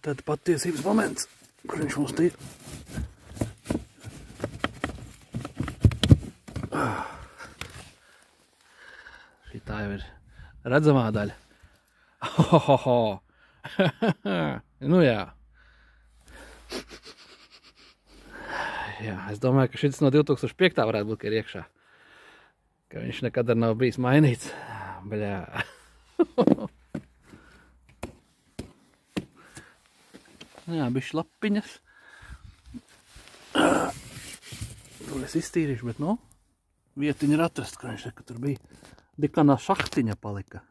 tad patiesības moments, kur viņš mums ir. Šitā jau ir redzamā daļa. Ohoho! Nu jā. Jā, es domāju, ka šis no 2005. varētu būt, ka ir iekšā. Ka viņš nekad nav bijis mainīts. Bļā. Jā, bišķi lapiņas. Tur es iztīrīšu, bet nu, vietiņa ir atrast, ka viņš ka tur bija. Dikanā šahtiņa palika.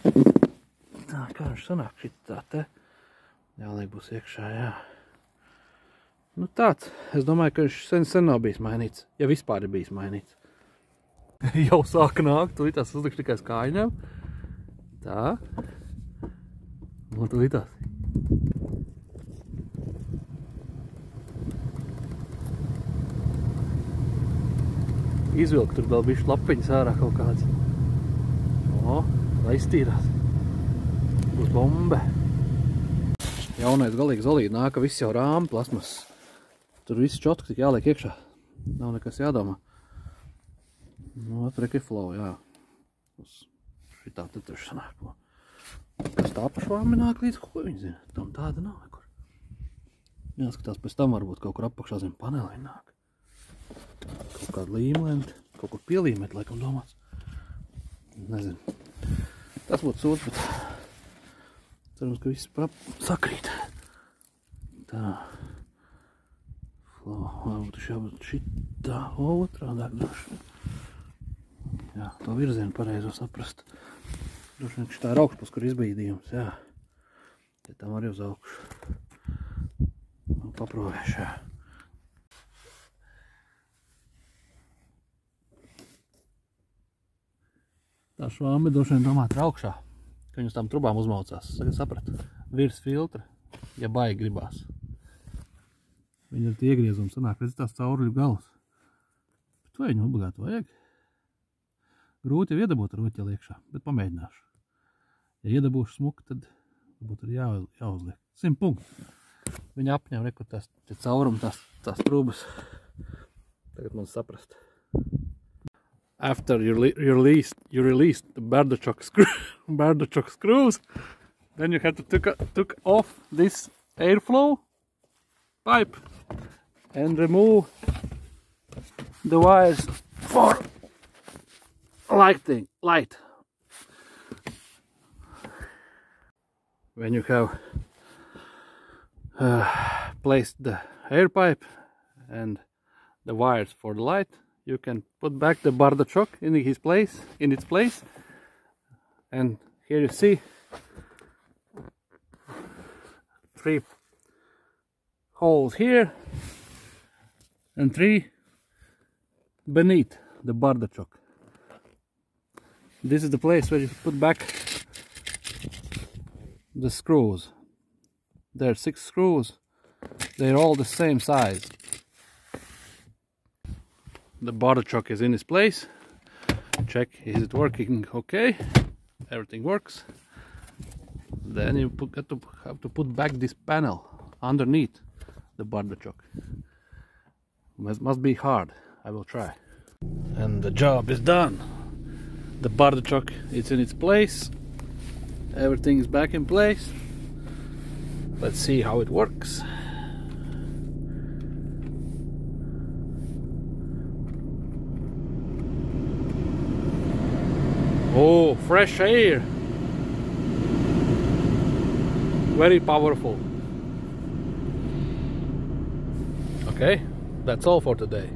Tā, kā viņš sanāk šitā te. Jāliek būs iekšā, jā. Nu tāds, es domāju, ka viņš sen nav bijis mainīts, ja vispār ir bijis mainīts. Jau sāka nākt, tūlītās uzlikšu tikai skāņām. Tā. Un tūlītās. Izvilku tur vēl bišķi lapiņas ārā kaut kāds. O, lai iztīrās. Būs bombe. Jaunais galīgi zolīdi nāka, viss jau rāmi plasmas. Tur viss čotku tik jāliek iekšā. Nav nekas jādomā. Nu, atreki flow, jā. Šitā te tur sanāk. Kas tā pašvāmi nāk līdz, ko viņi zina? Tam tāda nav nekur. Jāskatās, pēc tam varbūt kaut kur apakšā zem paneli viņi nāk. Kaut kādu līmlēmt, kaut kur pielīmēt, laikam domāts. Nezinu. Tas būtu sūds, bet cerams, ka viss sakrīt. Tā. Būtu jābūt šitā otrādāk droši. Jā, to virzienu pareizo saprast. Droši vien, ka šitā ir augšpus, kur izbīdījums, jā. Ja tam arī uz augšu. Paprovēšu, jā. Tā švāmi droši vien domāt ir augšā, ka viņus tām trubām uzmaucās. Sagad saprat, virs filtra, ja baigi gribās. Viņa ar tie iegriezumi sanāk, redz tās cauruļu galus. Bet vai viņu obligāti vajag? Grūti jau iedabūt ar roķeli iekšā, bet pamēģināšu. Ja iedabūšu smuku, tad varbūt arī jāuzliek. 100 punktu. Viņa apņem rekur tās caurumi, tās trūbas. Tagad man saprast. After you release the Bardachok screws, then you have to took off this airflow pipe and remove the wires for light. When you have placed the air pipe and the wires for the light, you can put back the Bardachok in its place. And here you see 3 holes here and 3 beneath the Bardachok. This is the place where you put back the screws. There are 6 screws. They're all the same size. The Bardachok is in its place. Check, is it working okay? Everything works. Then you have to put back this panel underneath the Bardachok. Must be hard. I will try. And the job is done. The Bardachok is in its place. Everything is back in place. Let's see how it works. Oh, fresh air. Very powerful. Okay, that's all for today.